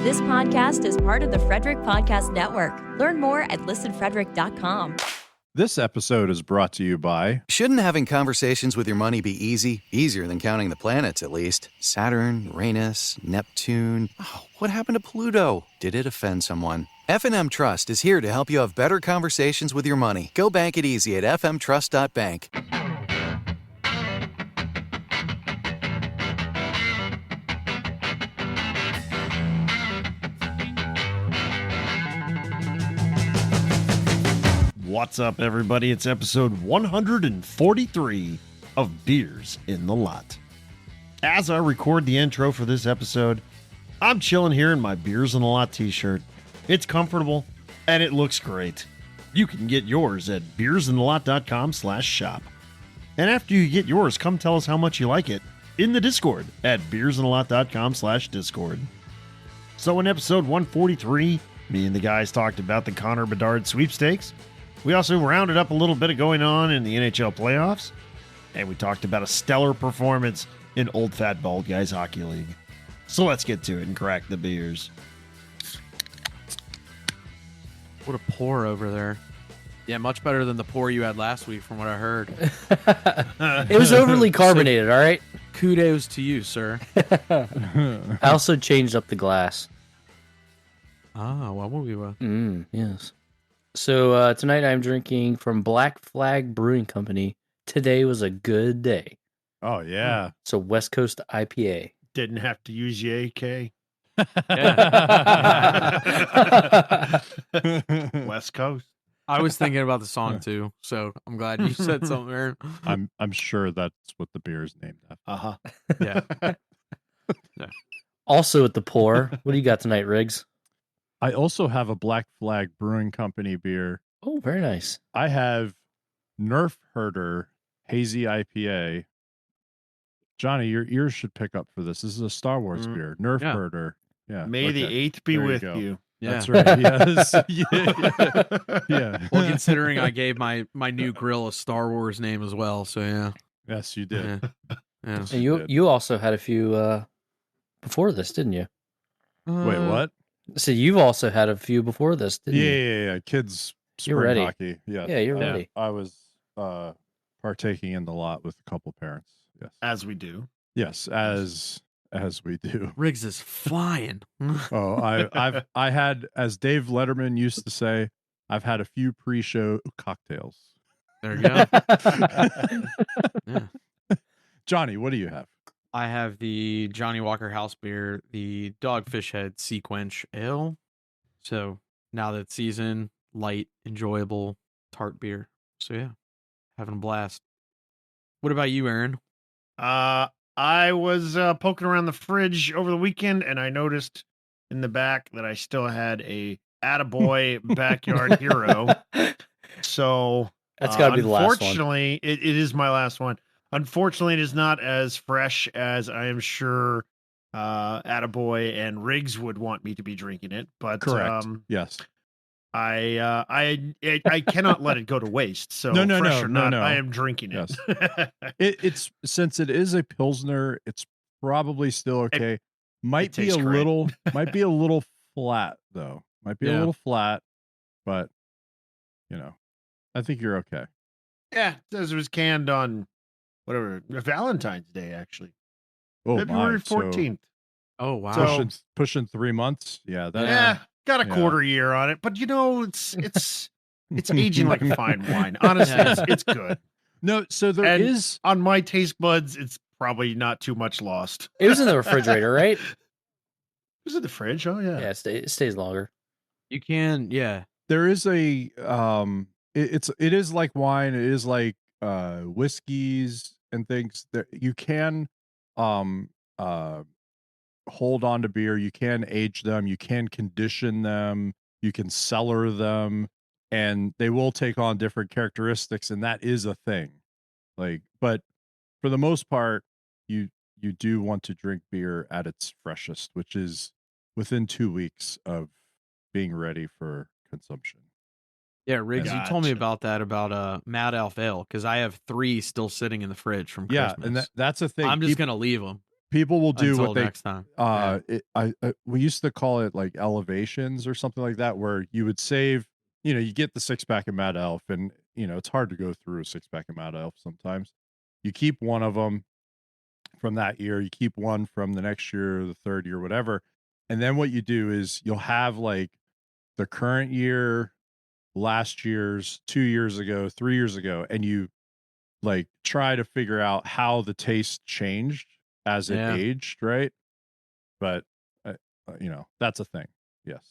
This podcast is part of the Frederick Podcast Network. Learn more at listenfrederick.com. This episode is brought to you by... Shouldn't having conversations with your money be easy? Easier than counting the planets, at least. Saturn, Uranus, Neptune. Oh, what happened to Pluto? Did it offend someone? F&M Trust is here to help you have better conversations with your money. Go bank it easy at fmtrust.bank. What's up, everybody? It's episode 143 of Beers in the Lot. As I record the intro for this episode, I'm chilling here in my Beers in the Lot t-shirt. It's comfortable, and it looks great. You can get yours at beersinthelot.com/shop. And after you get yours, come tell us how much you like it in the Discord at beersinthelot.com/discord. So in episode 143, me and the guys talked about the Connor Bedard Sweepstakes. We also rounded up a little bit of going on in the NHL Playoffs, and we talked about a stellar performance in Old Fat Bald Guys Hockey League. So let's get to it and crack the beers. What a pour over there. Yeah, much better than the pour you had last week from what I heard. It was overly carbonated, all right? Kudos to you, sir. I also changed up the glass. Ah, what will we Yes. So tonight I'm drinking from Black Flag Brewing Company. Today was a good day. Oh, yeah. So West Coast IPA. Didn't have to use your AK. West Coast. I was thinking about the song too, so I'm glad you said something there. I'm sure that's what the beer is named after. Uh-huh. Yeah. Also at the pour, what do you got tonight, Riggs? I also have a Black Flag Brewing Company beer. Oh, very nice. I have Nerf Herder Hazy IPA. Johnny, your ears should pick up for this. This is a Star Wars beer. Nerf Herder. Yeah. May the 8th be with you. Yeah. That's right. Yes. Yeah. Well, considering I gave my new grill a Star Wars name as well, so yeah. Yes, you did. Yeah. And you also had a few before this, didn't you? Wait, what? So you've also had a few before this, didn't you? Yeah. Kids spring You're ready. hockey. Yes. Yeah, you're ready. I was partaking in the lot with a couple parents. Yes. As we do. Yes, as we do. Riggs is flying. Oh, I had, as Dave Letterman used to say, I've had a few pre-show cocktails. There you go. Yeah. Johnny, what do you have? I have the Johnny Walker House beer, the Dogfish Head Sea Quench Ale. So now that season, light, enjoyable, tart beer. So yeah, having a blast. What about you, Aaron? I was poking around the fridge over the weekend, and I noticed in the back that I still had a Attaboy Backyard Hero. So That's got to be the last one. Unfortunately, it is my last one. Unfortunately, it is not as fresh as I am sure Attaboy and Riggs would want me to be drinking it. But Correct. Yes. I cannot let it go to waste. So No, fresh or not, I am drinking it. Yes. It's since it is a Pilsner, it's probably still okay. Might be a little flat though. Might be a little flat, but I think you're okay. Yeah, it says it was canned on Valentine's Day, actually. Oh, February my. 14th. Oh, wow. So- Pushing 3 months. Yeah. Got a quarter year on it, but it's aging like fine wine. Honestly, it's good. No, so there is on my taste buds, it's probably not too much lost. It was in the refrigerator, right? Was it the fridge? Oh yeah. Yeah, it stays longer. You can, yeah. there is a it is like wine, it is like whiskeys and things that you can hold on to beer, you can age them, you can condition them, you can cellar them, and they will take on different characteristics, and that is a thing. But for the most part, you do want to drink beer at its freshest, which is within 2 weeks of being ready for consumption. Yeah, Riggs, you told me about that, about Mad Elf Ale, because I have 3 still sitting in the fridge from Christmas. Yeah, and that's a thing. I'm just going to leave them. People will do until what they next time. Yeah. we used to call it like elevations or something like that, where you would save, you get the 6-pack of Mad Elf, and it's hard to go through a 6-pack of Mad Elf sometimes. You keep one of them from that year, you keep one from the next year, the third year, whatever. And then what you do is you'll have like the current year, last year's, 2 years ago, 3 years ago, and you like try to figure out how the taste changed as it aged, right? But that's a thing. Yes.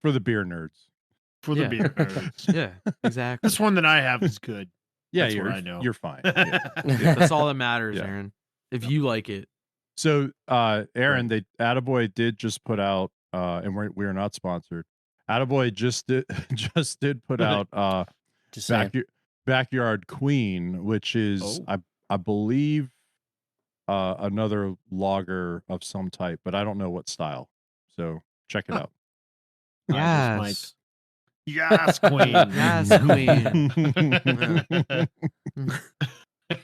For the beer nerds. For the beer nerds. Yeah, exactly. This one that I have is good. Yeah, That's what I know. You're fine. Yeah. That's all that matters, Yeah. Aaron. If you like it. So, Aaron, Right. Attaboy did just put out, and we're not sponsored. Attaboy just did put out Just saying. Backyard Queen, which is I believe another lager of some type, but I don't know what style. So check it out. Yes. Yes, queen. Yes, queen.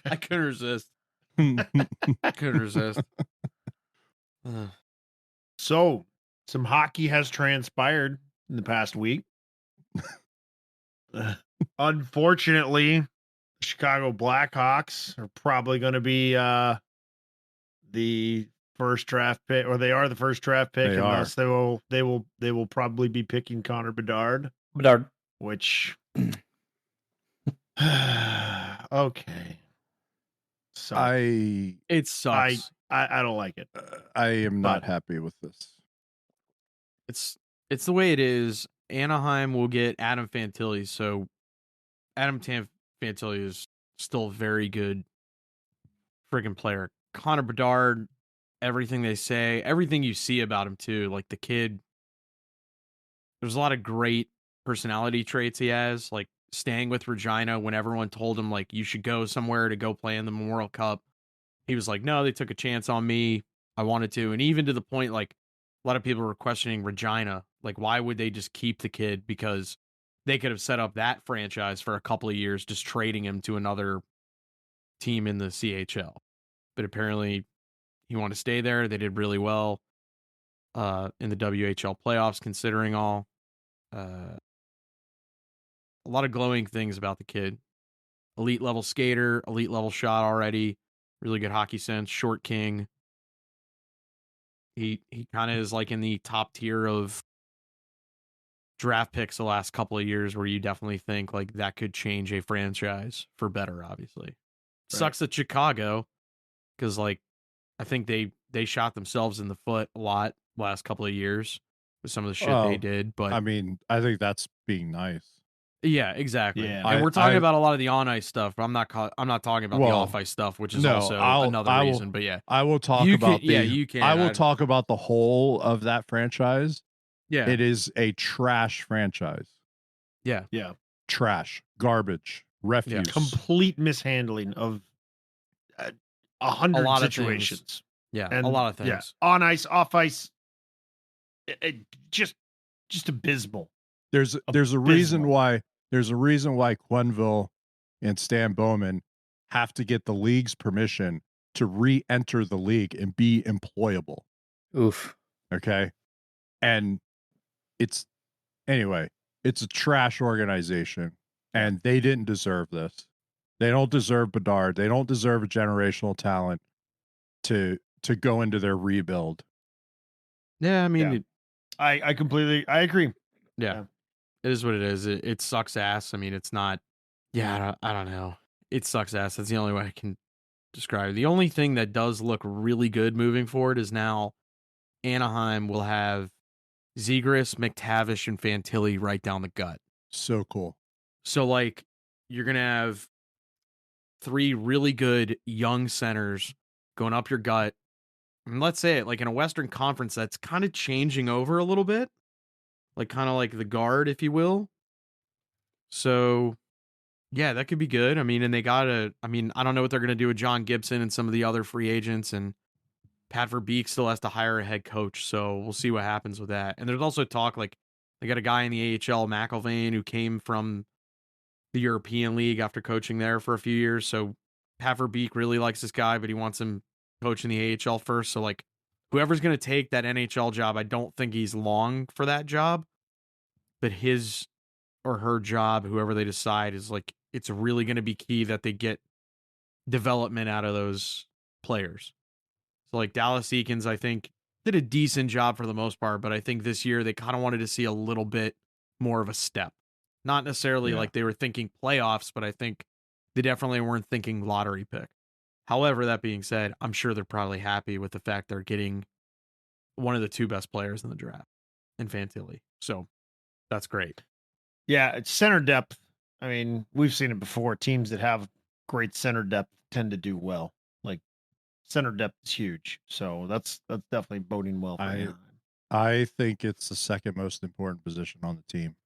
I couldn't resist. Couldn't resist. So, some hockey has transpired in the past week. Unfortunately, the Chicago Blackhawks are probably going to be the first draft pick, or they are the first draft pick, unless they will probably be picking Connor Bedard. Which okay. So it sucks. I don't like it. I am not happy with this. It's the way it is. Anaheim will get Adam Fantilli, so Adam Fantilli is still a very good friggin' player. Connor Bedard, everything they say, everything you see about him too, like the kid, there's a lot of great personality traits he has, like staying with Regina when everyone told him like you should go somewhere to go play in the Memorial Cup. He was like, no, they took a chance on me. I wanted to. And even to the point, like a lot of people were questioning Regina. Like, why would they just keep the kid? Because they could have set up that franchise for a couple of years, just trading him to another team in the CHL. But apparently he wanted to stay there. They did really well in the WHL playoffs, considering all. A lot of glowing things about the kid. Elite level skater, elite level shot already, really good hockey sense, short king. He kind of is like in the top tier of draft picks the last couple of years, where you definitely think like that could change a franchise for better, obviously. Right. Sucks that Chicago, because like I think they shot themselves in the foot a lot last couple of years with some of the shit they did. But I mean, I think that's being nice. Yeah, exactly. Yeah. And we're talking about a lot of the on ice stuff, but I'm not talking about the off ice stuff, which is also another reason. But yeah, I will talk about you can. I will talk about the whole of that franchise. Yeah, it is a trash franchise. Yeah, trash, garbage, refuse, complete mishandling of 100 situations. Yeah, and a lot of things. Yeah, on ice, off ice, just abysmal. There's a reason why Quenneville and Stan Bowman have to get the league's permission to re-enter the league and be employable. Oof. Okay. And it's a trash organization, and they didn't deserve this. They don't deserve Bedard. They don't deserve a generational talent to go into their rebuild. Yeah, I mean, I completely agree. Yeah. It is what it is. It sucks ass. I mean, it's not. Yeah, I don't know. It sucks ass. That's the only way I can describe it. The only thing that does look really good moving forward is now Anaheim will have Zegras, McTavish, and Fantilli right down the gut. So cool. So like you're gonna have 3 really good young centers going up your gut. And let's say it like in a Western Conference that's kind of changing over a little bit. Like kind of like the guard, if you will. So, yeah, that could be good. I mean, and they I don't know what they're going to do with John Gibson and some of the other free agents, and Pat Verbeek still has to hire a head coach, so we'll see what happens with that. And there's also talk, like, they got a guy in the AHL, McIlvain, who came from the European League after coaching there for a few years, so Pat Verbeek really likes this guy, but he wants him coaching the AHL first. So like whoever's going to take that NHL job, I don't think he's long for that job, but his or her job, whoever they decide, is like, it's really going to be key that they get development out of those players. So like Dallas Eakins, I think, did a decent job for the most part, but I think this year they kind of wanted to see a little bit more of a step. Not necessarily like they were thinking playoffs, but I think they definitely weren't thinking lottery pick. However, that being said, I'm sure they're probably happy with the fact they're getting one of the 2 best players in the draft in Fantilli. So that's great. Yeah, it's center depth. I mean, we've seen it before. Teams that have great center depth tend to do well. Like center depth is huge. So that's definitely boding well for Anaheim. I think it's the second most important position on the team.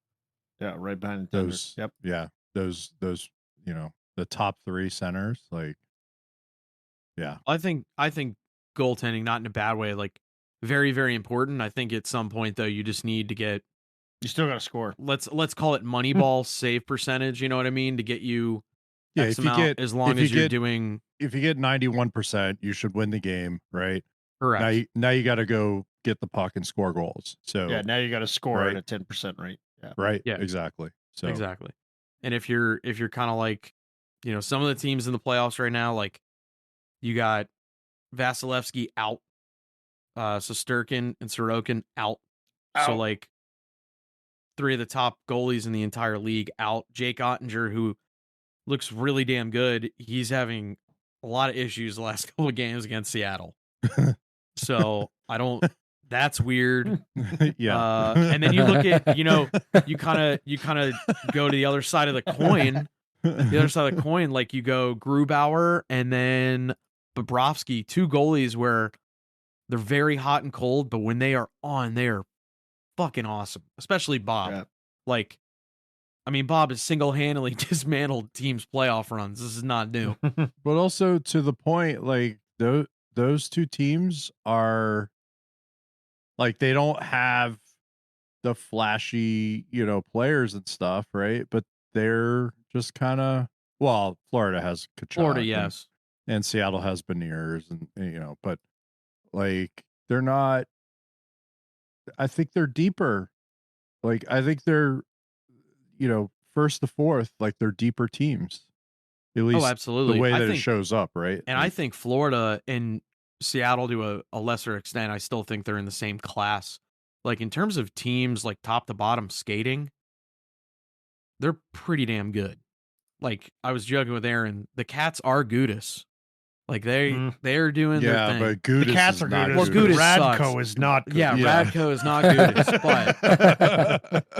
Yeah, right behind the those. Yep. Yeah, those the top 3 centers. Like, yeah, I think goaltending, not in a bad way, like very, very important. I think at some point though, you just need to get. You still got to score. Let's call it Moneyball save percentage. You know what I mean? To get you X amount, as long as you're doing. If you get 91%, you should win the game, right? Correct. Now you got to go get the puck and score goals. So yeah, now you got to score at a 10% rate. Yeah. Right. Yeah. Exactly. So exactly. And if you're kind of like, some of the teams in the playoffs right now, like you got Vasilevsky out, Shesterkin and Sorokin out. So like 3 of the top goalies in the entire league out. Jake Ottinger, who looks really damn good, he's having a lot of issues the last couple of games against Seattle. So that's weird. Yeah. And then you look at, you kind of go to the other side of the coin. The other side of the coin, like you go Grubauer and then Bobrovsky, 2 goalies where they're very hot and cold, but when they are on, they are fucking awesome. Especially Bob. Yeah. Like, I mean, Bob has single-handedly dismantled teams' playoff runs. This is not new. But also to the point, like those 2 teams are like, they don't have the flashy, players and stuff, right? But they're just kind of, well, Florida has Kachuk. Florida, yes. And Seattle has Beniers and but like they're not, I think they're deeper. Like I think they're, first to fourth, like they're deeper teams. At least absolutely. The way that it shows up, right? And I think Florida and Seattle to a lesser extent, I still think they're in the same class. Like in terms of teams, like top to bottom skating, they're pretty damn good. Like I was joking with Aaron, the Cats are Gudis. Like they're doing their thing. But Gudis, the Cats are not Gudis. Well, Gudis Radko sucks. is not good. Yeah, Radko is not Gudis,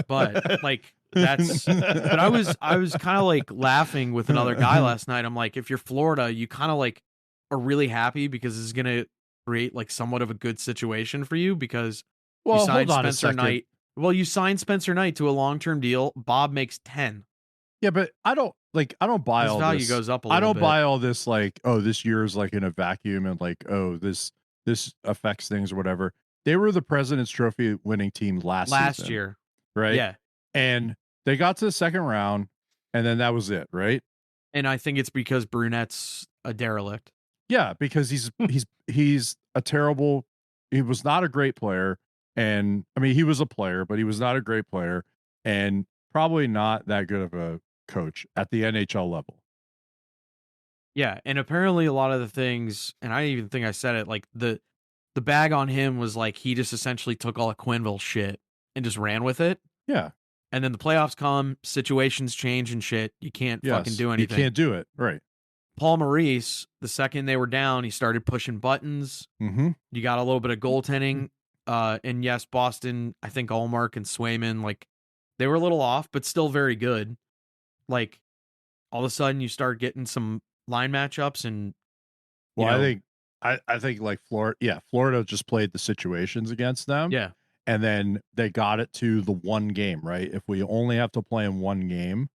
but like that's. But I was kind of like laughing with another guy last night. I'm like, if you're Florida, you kind of like are really happy because this is gonna create like somewhat of a good situation for you because you signed Spencer Knight. Well, you signed Spencer Knight to a long-term deal. Bob makes 10. Yeah, but I don't buy his all value this. Goes up a little I don't bit. buy all this like, oh, this year is like in a vacuum and like, oh, this affects things or whatever. They were the President's Trophy winning team last season, year. right? Yeah. And they got to the second round and then that was it, right? And I think it's because Brunette's a derelict. Yeah, because he's a terrible, he was not a great player. And I mean, he was a player, but he was not a great player and probably not that good of a coach at the NHL level. Yeah, and apparently a lot of the things, and I even think I said it, like the bag on him was like he just essentially took all of Quenneville shit and just ran with it. Yeah. And then the playoffs come, situations change and shit. You can't fucking do anything. You can't do it. Right. Paul Maurice, the second they were down, he started pushing buttons. Mm-hmm. You got a little bit of goaltending. And yes, Boston, I think Allmark and Swayman, like they were a little off, but still very good. Like all of a sudden you start getting some line matchups and I think like Florida just played the situations against them. Yeah. And then they got it to the one game, right? If we only have to play in one game,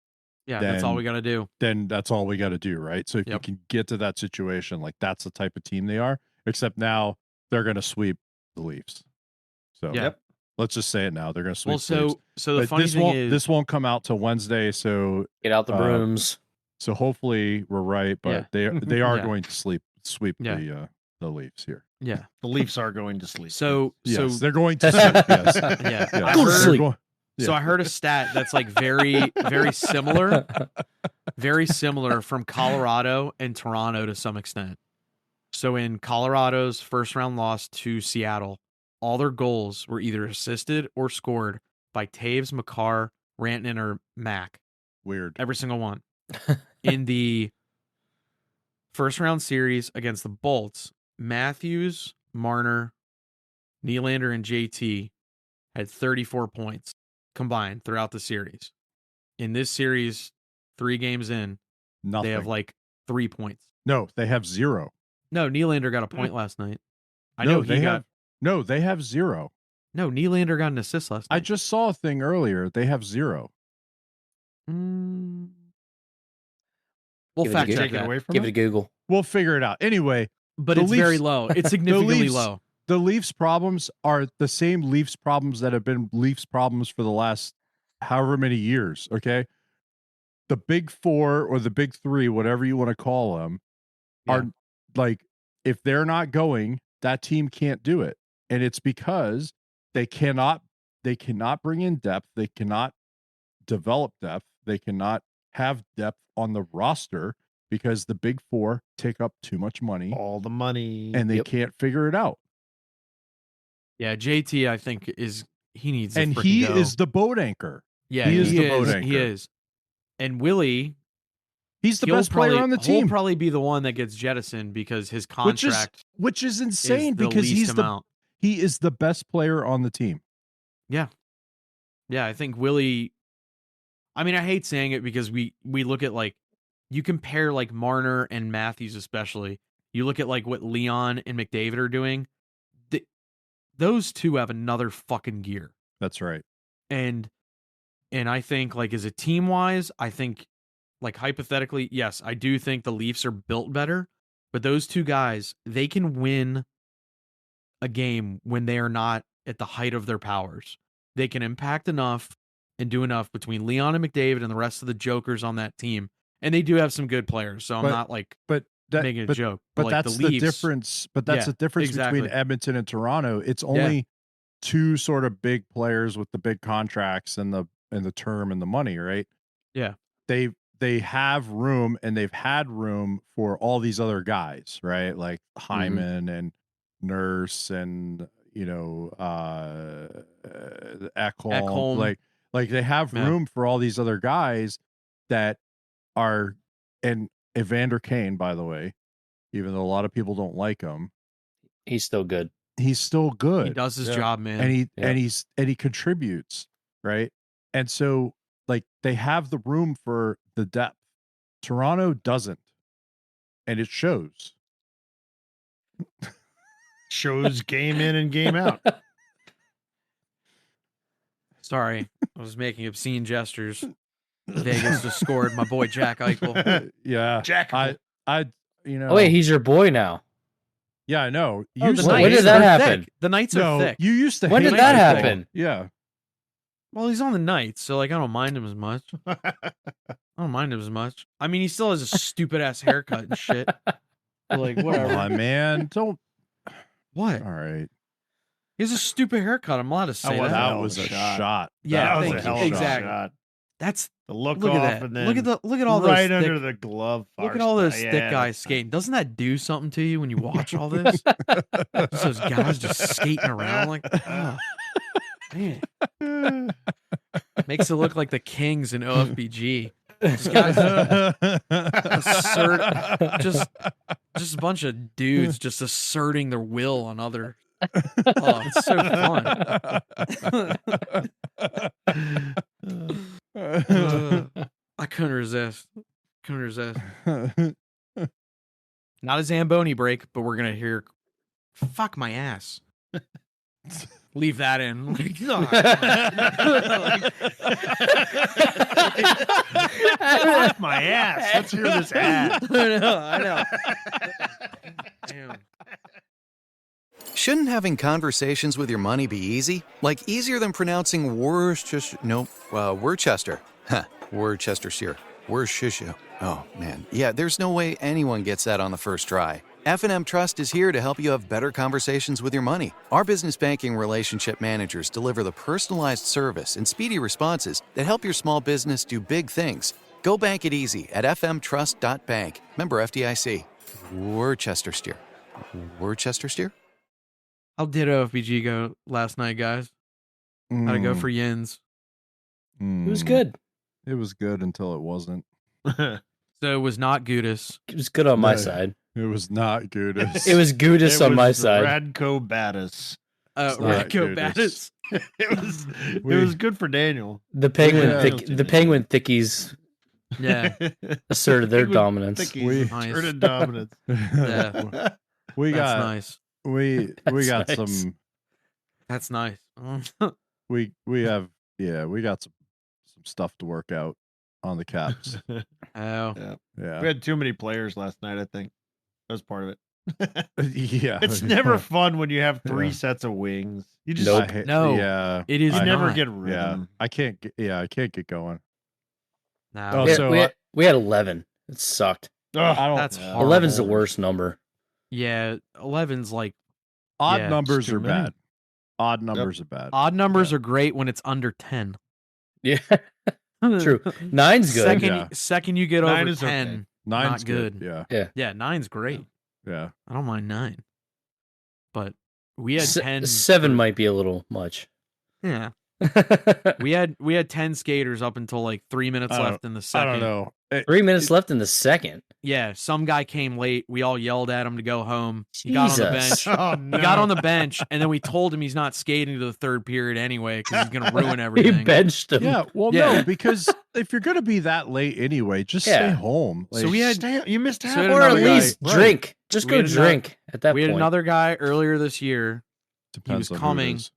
that's all we got to do. Then that's all we got to do, right? So if you can get to that situation, like that's the type of team they are, except now they're going to sweep the Leafs. So let's just say it now. They're going to sweep the Leafs. So the but funny thing is this won't come out till Wednesday. So get out the brooms. So hopefully we're right, but they are going to sweep the the Leafs here. Yeah. The Leafs are going to sleep. So Yes, they're going to sleep. Yes. yeah. Yeah. I Go to heard- sleep. So I heard a stat that's like very, very similar from Colorado and Toronto to some extent. So in Colorado's first round loss to Seattle, all their goals were either assisted or scored by Taves, Makar, Rantanen, or Mack. Weird. Every single one. In the first round series against the Bolts, Matthews, Marner, Nylander, and JT had 34 points combined throughout the series. In this series, 3 games in, Nothing. they have like 3 points. No, they have 0. No, Nylander got a point last night. I know he got. No, they have 0. No, Nylander got an assist last night. I just saw a thing earlier. They have 0. We'll Give it a fact go. check Take it that. away from Give it it. a Google. We'll figure it out. Anyway, But The it's very Leafs- low. It's significantly Leafs- low. the Leafs' problems are the same Leafs problems that have been Leafs problems for the last however many years. Okay. The big 4 or the big 3, whatever you want to call them, are like, if they're not going, that team can't do it. And it's because they cannot bring in depth. They cannot develop depth. They cannot have depth on the roster because the big 4 take up too much money All the money. and they Yep. can't figure it out. Yeah, JT, I think he needs to And frickin' he go. is the boat anchor. Yeah, he is the boat He anchor. is. And Willie, He's the he'll best player probably- on the He'll team, probably be the one that gets jettisoned because his which is contract insane is the because least amount. he is the best player on the team. Yeah, I think Willie. I mean, I hate saying it because we look at like you compare like Marner and Matthews especially. You look at like what Leon and McDavid are doing. Those two have another fucking gear. That's right. And I think like as a team wise, I think like hypothetically, yes, I do think the Leafs are built better, but those two guys, they can win a game when they are not at the height of their powers. They can impact enough and do enough between Leon and McDavid and the rest of the jokers on that team. And they do have some good players, so I'm But- not like But making a joke. But like, that's the the Leafs, difference. But that's Yeah, the difference exactly. between Edmonton and Toronto. It's only 2 sort of big players with the big contracts and the term and the money, right? Yeah. They have room and they've had room for all these other guys, right? Like Hyman and Nurse and Ekholm. Like they have Yeah. room for all these other guys that are, and Evander Kane, by the way, even though a lot of people don't like him, He's still good. he's still good. He does his Yeah. job, man. and he contributes, right? And so like they have the room for the depth. Toronto doesn't, and it shows. Shows game in and game out. Sorry, I was making obscene gestures. Vegas just scored. My boy Jack Eichel. Yeah, Jack. I Oh wait, he's your boy now. yeah, I know. Oh, Used the to When hate did Knights that are happen? thick. The Knights No, are thick. you used to. When hate did that Eichel. happen? Yeah, Well, he's on the Knights, so like I don't mind him as much. I don't mind him as much. I mean, he still has a stupid ass haircut and shit. But, like come whatever. on, man. Don't. What? All right. He has a stupid haircut. I'm allowed to say was that. That hell was of a a shot. shot. Yeah, that was thank a you. hell of a Exactly. shot. That's The look look off at that. and then Look at all those right thick, under the glove. look at first. all those Yeah, thick that's guys skating. Doesn't that do something to you when you watch all this? Just those guys just skating around like, oh, man. Makes it look like the Kings in OFBG. These guys just a bunch of dudes just asserting their will on other. Oh, it's so fun. I couldn't resist. Not a Zamboni break, but we're gonna hear "fuck my ass." Leave that in. Like, oh, Fuck my ass. Let's hear this ad. I know. Damn. Shouldn't having conversations with your money be easy? Like easier than pronouncing Worcester? Nope, Worcester. Huh, Worcestershire. Worcestershire. Oh, man. Yeah, there's no way anyone gets that on the first try. F&M Trust is here to help you have better conversations with your money. Our business banking relationship managers deliver the personalized service and speedy responses that help your small business do big things. Go bank it easy at fmtrust.bank. Member FDIC. Worcestershire. Worcestershire? How did OFBG go last night, guys? How'd it go for Yins? It was good. It was good until it wasn't. So it was not Gudis. It was good on my No. side. It was not Gudis. It was Gudis on my side. Radko Battis. not Radko Gudis. Battis. It was good for Daniel. The penguin, Yeah. the penguin thickies Yeah. asserted their Penguin dominance. Thickies Nice. asserted dominance. Yeah. we That's got nice. we That's got nice. some That's nice. we got some stuff to work out on the Caps. Oh. Yeah. We had too many players last night, I think. That was part of it. Yeah. It's never fun when you have three Yeah. sets of wings. You just Nope. No. Yeah. It is you never not. get Yeah. rhythm. I can't get going. No. Oh, We had, so we had 11. It sucked. Ugh, I don't That's yeah. horrible. 11's the worst number. Yeah. 11's like Odd Yeah, numbers too are many. bad. Odd numbers are bad. odd numbers are great when it's under 10. Yeah, true. 9's good. Second, Yeah. second you get 9 over is 10. okay. Nine's not good. Yeah. Yeah, 9's great. Yeah. I don't mind 9. But we had 10. 7 might be a little much. Yeah. We had 10 skaters up until like 3 minutes I don't- left in the I second. don't know. 3 minutes left in the second. Yeah, some guy came late. We all yelled at him to go home. He got on the Jesus. bench. Oh, He got on the bench, and then we told him he's not skating to the third period anyway because he's going to ruin He everything. benched him. Yeah, well, Yeah. no, because if you're gonna be that late anyway, just Yeah. stay home. So we had you missed half. we had Or at another guy- least drink. Just We go had another- drink at that we had point. another guy earlier this year. depends was on who it coming. is.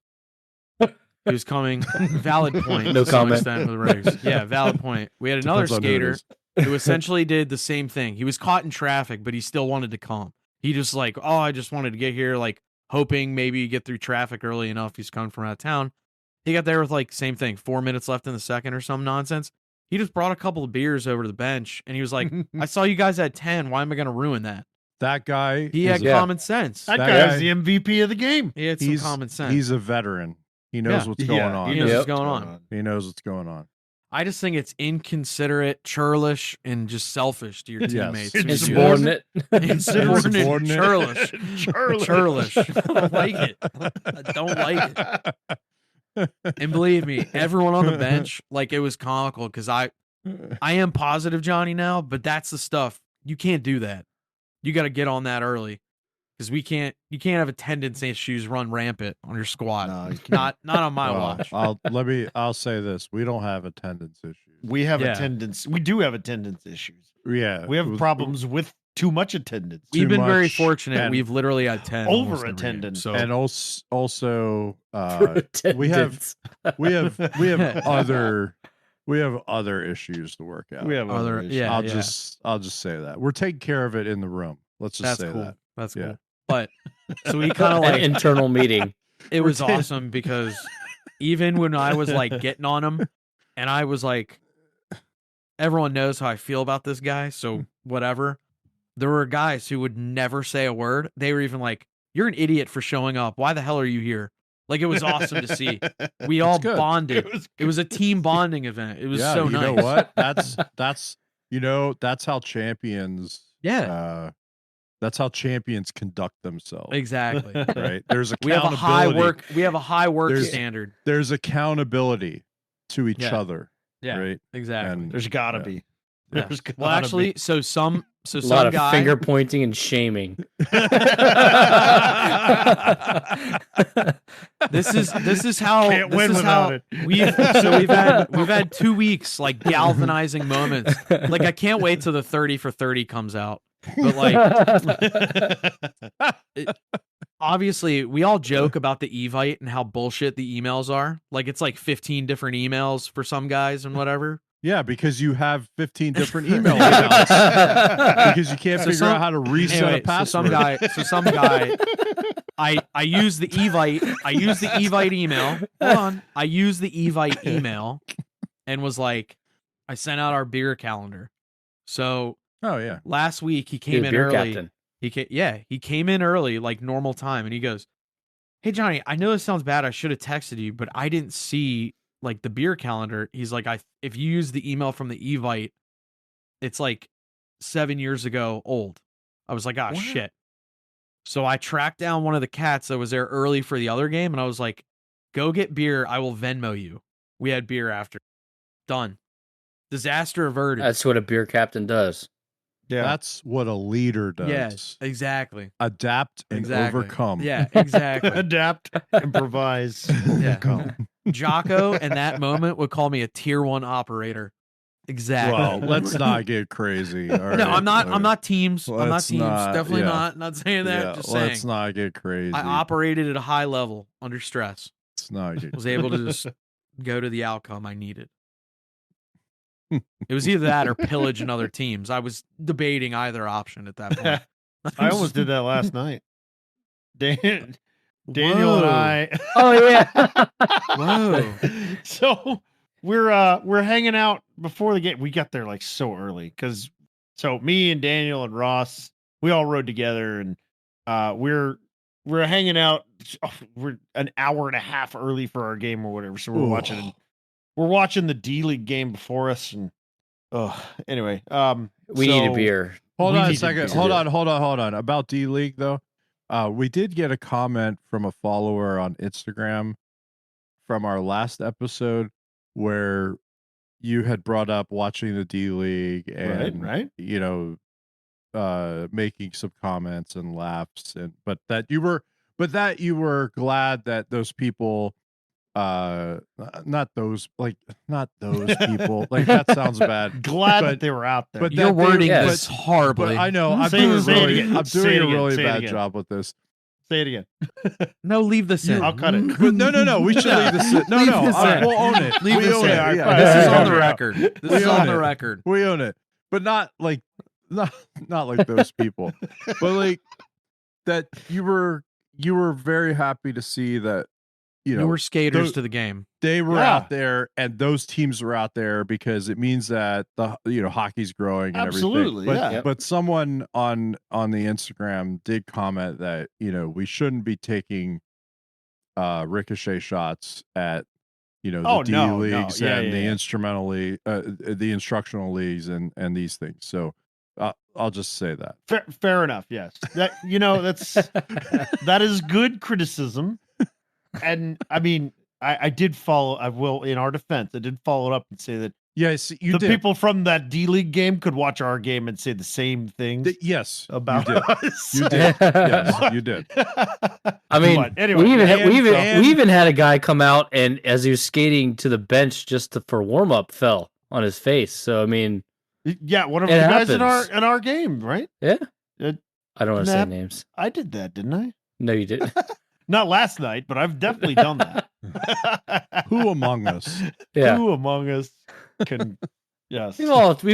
He was coming. Valid point. No to some comment. extent with the Regs. Yeah, valid point. We had another Depends on who it skater is. who essentially did the same thing. He was caught in traffic, but he still wanted to come. He just like, oh, I just wanted to get here, like hoping maybe get through traffic early enough. He's coming from out of town. He got there with like same thing, 4 minutes left in the second or some nonsense. He just brought a couple of beers over to the bench, and he was like, I saw you guys at 10. Why am I going to ruin that? That guy. He is had a- Yeah. common sense. That That guy's guy- the MVP of the game. He had some common sense. He's a veteran. He knows Yeah. what's going Yeah, on. He knows Yep. what's going on. He knows what's going on. I just think it's inconsiderate, churlish, and just selfish to your Yes. teammates. when you do that. Insubordinate. Insubordinate, Insubordinate. churlish. Churlish. Churlish. I don't like it. I don't like it. And believe me, everyone on the bench, like it was comical because I am positive Johnny now, but that's the stuff. You can't do that. You got to get on that early because you can't have attendance issues run rampant on your squad. No, you can't. Not on my Well, watch. I'll say this. We don't have attendance issues. We have Yeah. attendance. We do have attendance issues. Yeah. We it have was- problems with too much attendance. We've too been very much, fortunate. and- We've literally had 10 almost every game. Over-attendance. So And also For we have attendance. we have other issues to work out. We have Other- other issues. yeah. I'll just say that. We're taking care of it in the room. Let's just that's say cool. that. That's Yeah. cool. But so we kind of An like internal meeting. it was awesome because even when I was like getting on him and I was like, everyone knows how I feel about this guy, so whatever. There were guys who would never say a word. They were even like, "You're an idiot for showing up. Why the hell are you here?" Like it was awesome to see. We all good. bonded. It was a team bonding event. It was Yeah, so you nice. know what? That's how champions that's how champions conduct themselves. Exactly. Right? There's We have a high accountability. work There's- standard. There's accountability to each Yeah. other. Yeah. Right. Exactly. And There's gotta Yeah. be. Yeah. There's gotta Well, actually, be. so some A lot some of guy finger pointing and shaming. This is how Can't this win is without how it. we've had 2 weeks like galvanizing moments. Like I can't wait till the 30 for 30 comes out. But like obviously we all joke about the Evite and how bullshit the emails are. Like it's like 15 different emails for some guys and whatever. Yeah, because you have 15 different email accounts. Because you can't figure out how to reset Anyway, a password. So some guy I use the Evite. I use the Evite email. Hold on. I use the Evite email and was like, I sent out our beer calendar. So Oh yeah. last week he came Dude, in beer early. captain. He came in early, like normal time, and he goes, "Hey Johnny, I know this sounds bad. I should have texted you, but I didn't see like the beer calendar." He's like, if you use the email from the Evite, it's like 7 years ago old. I was like, "Ah, shit." So I tracked down one of the cats that was there early for the other game, and I was like, "Go get beer. I will Venmo you." We had beer after. Done. Disaster averted. That's what a beer captain does. Yeah. That's what a leader does. Yes, exactly. Adapt and overcome. Yeah, exactly. Adapt, improvise, Yeah. overcome. Jocko in that moment would call me a tier 1 operator. Exactly. Well, let's not get crazy. All right? No, I'm not teams. I'm not let's teams. not- Definitely yeah. not saying that. Yeah, Just let's saying. not get crazy. I operated at a high level under stress. Let's not get Was able to just go to the outcome I needed. It was either that or pillage another teams. I was debating either option at that point. I almost did that last night. Daniel and I. Oh yeah. Whoa. So we're hanging out before the game. We got there like so early because me and Daniel and Ross, we all rode together, and we're hanging out. We're an hour and a half early for our game or whatever. So we're watching the D League game before us, and anyway, We need a beer. Hold We on a need to second. do Hold on. About D League though, we did get a comment from a follower on Instagram from our last episode where you had brought up watching the D League and right. you know, making some comments and laughs, but that you were glad that those people, not those people, like that sounds bad. Glad But- that they were out there. but Your that they- wording yes. was horribly. But I know I'm Say doing it again. I'm Say it doing a again. really Say it bad again. job with this. Say it again. No, leave this in. I'll cut it. But no, we should leave this in. No, Leave no, this in. we'll own it. Leave we this own in. it. All Yeah. right, This is all on the right. record. This We is on own the it. record. We own it. But not like those people. But like that you were very happy to see that, you know, Newer skaters those- to the game. they were Yeah. out there and those teams were out there because it means that hockey's growing and Absolutely, everything. But, yeah. but someone on the Instagram did comment that, we shouldn't be taking ricochet shots at, the Oh, D no. leagues Yeah, and yeah, the yeah. the instructional leagues and these things. So I'll just say that. Fair enough. Yes. That that is good criticism. And I mean, I did follow. I will, in our defense, I did follow it up and say that Yes, you the did. people from that D League game could watch our game and say the same things Yes, about you did. us. You did. Yes, you did. I mean, But anyway, we even had a guy come out and as he was skating to the bench for warm up, fell on his face. So I mean, yeah, one of It the guys happens. in our game, right? yeah. It- I don't want to say Nap- names. I did that, didn't I? No, you didn't. Not last night, but I've definitely done that. Who among us? Yeah. Who among us can? Yes, We've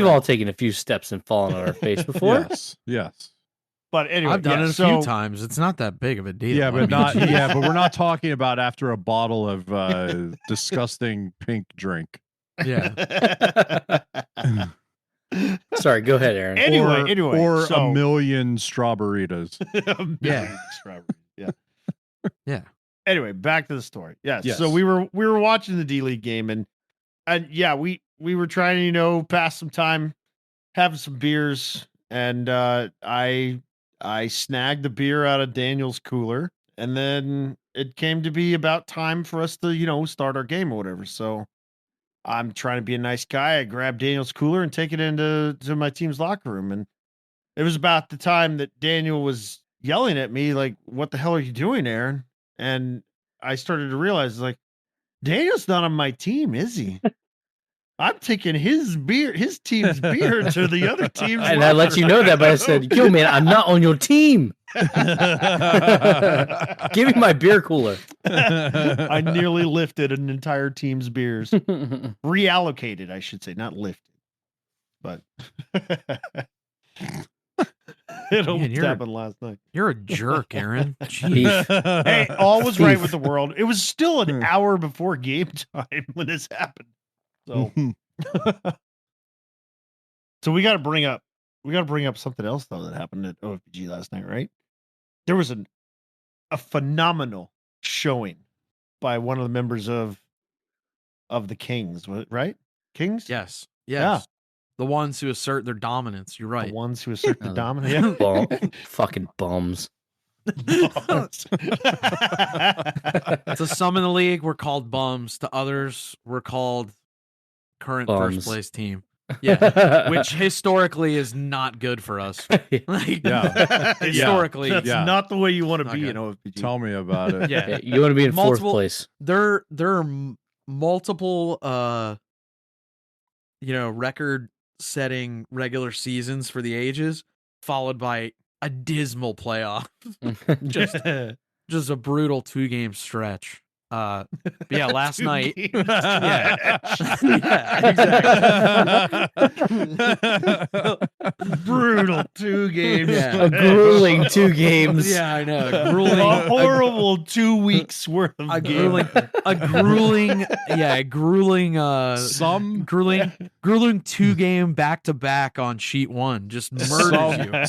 all taken a few steps and fallen on our face before. Yes. But anyway, I've done yeah, it a so- few times. It's not that big of a deal. Yeah, I but mean, not. geez. Yeah, but we're not talking about after a bottle of disgusting pink drink. Yeah. Sorry, go ahead, Aaron. Anyway, or so, a million strawberries. yeah, strawberries, yeah, Yeah. Anyway, back to the story. Yes. Yes. So we were watching the D League game, and yeah, we were trying to pass some time, having some beers, and I snagged the beer out of Daniel's cooler, and then it came to be about time for us to start our game or whatever. So I'm trying to be a nice guy. I grabbed Daniel's cooler and take it into my team's locker room, and it was about the time that Daniel was yelling at me like, "What the hell are you doing, Aaron?" And I started to realize, like, Daniel's not on my team, is he? I'm taking his team's beer to the other team's. And I let you know that, but I said, "Yo, man, I'm not on your team. Give me my beer cooler." I nearly lifted an entire team's beers. Reallocated, I should say, not lifted. But it almost you're- happened last night. You're a jerk, Aaron. Jeez. Beef. Hey, all was right Beef. with the world. It was still an hour before game time when this happened. So, so we got to bring up we got to bring up something else though that happened at OFPG last night, right? There was a phenomenal showing by one of the members of the Kings, right? Kings? Yes. Yeah. The ones who assert their dominance. You're right. The ones who assert the dominance. Fucking bums. To some in the league, we're called bums. To others, we're called current Bums. first place team. Yeah, which historically is not good for us. Like, Yeah. historically, That's Yeah. not the way you want to Not be good. in OFPG. Tell me about it. yeah. Yeah, you want to be in fourth Multiple- place. There are multiple, record-setting regular seasons for the ages, followed by a dismal playoff. Just a brutal 2-game stretch. But yeah, last night. Yeah. Yeah, exactly. Brutal 2 games. Yeah. A grueling 2 games. Yeah, I know. A Grueling. horrible 2 weeks worth of A games. grueling, grueling 2-game back-to-back on sheet 1. Just murders you.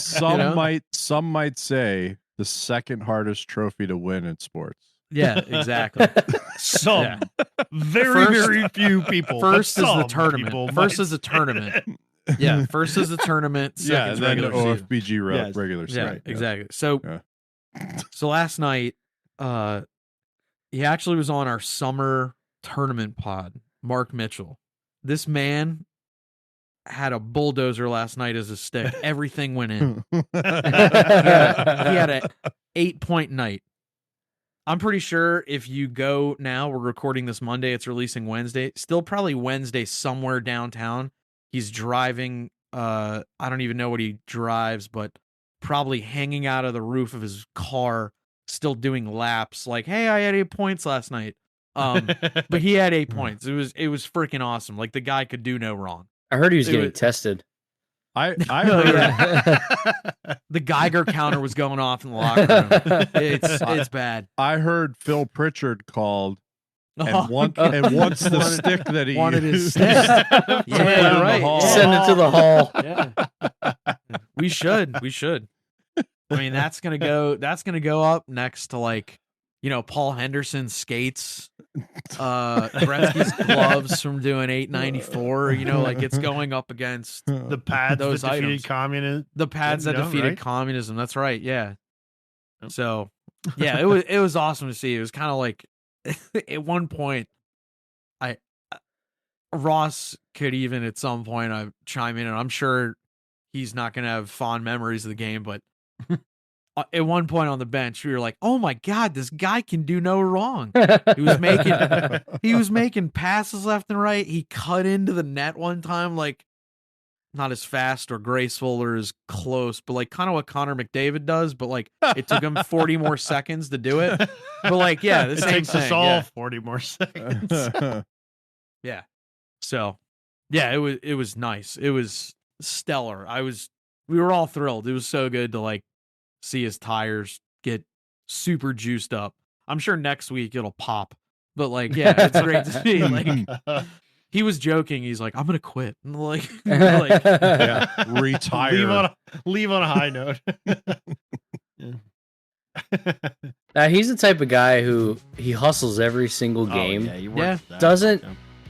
Some might say the second hardest trophy to win in sports. Yeah, exactly. Some Yeah. very few people. First but is the some tournament. people First might is the tournament. Yeah, first is the tournament. Yeah, Second and is then the regular season. OFBG Yes. regular season. Yeah, exactly. So, Yeah. so last night, he actually was on our summer tournament pod. Mark Mitchell. This man had a bulldozer last night as a stick. Everything went in. He had an 8-point night. I'm pretty sure if you go now, we're recording this Monday, it's releasing Wednesday. Still probably Wednesday somewhere downtown. He's driving. I don't even know what he drives, but probably hanging out of the roof of his car, still doing laps. Like, hey, I had 8 points last night. But he had 8 points. It was freaking awesome. Like the guy could do no wrong. I heard he was It getting was- tested. I Oh, heard yeah. The Geiger counter was going off in the locker room. It's bad. I heard Phil Pritchard called and Oh, once the Wanted- stick that he wanted his used. stick. Yeah, Yeah, right. hall. Send it to the hall. Yeah. We should. I mean, that's gonna go up next to, like, Paul Henderson's skates, Gretzky's gloves from doing 894. Like it's going up against the pads Those that defeated items. communism. the pads that Yeah, defeated right. communism. That's right. Yeah. Yep. So, yeah, it was awesome to see. It was kind of like at one point, Ross could even at some point chime in, and I'm sure he's not going to have fond memories of the game, but at one point on the bench, we were like, "Oh my God, this guy can do no wrong." He was making passes left and right. He cut into the net one time, like not as fast or graceful or as close, but like kind of what Connor McDavid does, but like it took him 40 more seconds to do it. But like, yeah, the It same takes thing. us all Yeah. 40 more seconds. Yeah. So, yeah, it was nice. It was stellar. We were all thrilled. It was so good to like see his tires get super juiced up. I'm sure next week it'll pop. But like, yeah, it's great to see. Like, he was joking. He's like, "I'm gonna quit." And like, like, Yeah, retire. leave on a high note. He's the type of guy who he hustles every single game. Oh, yeah, you Yeah. worked that.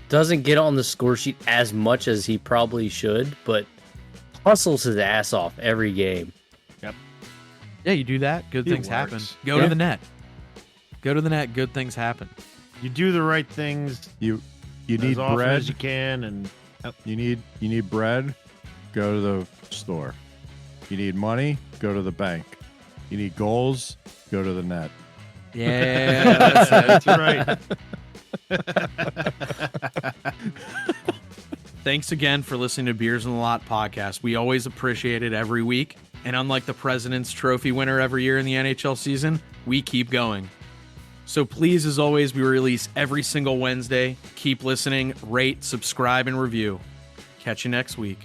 Doesn't get on the score sheet as much as he probably should, but hustles his ass off every game. yeah, you do that, good It things happen. works. Go Yeah. to the net. Go to the net. Good things happen. You do the right things You as need often bread. as you can, and You need bread. Go to the store. You need money. Go to the bank. You need goals. Go to the net. Yeah, that's right. Thanks again for listening to Beers in the Lot podcast. We always appreciate it every week. And unlike the President's Trophy winner every year in the NHL season, we keep going. So please, as always, we release every single Wednesday. Keep listening, rate, subscribe, and review. Catch you next week.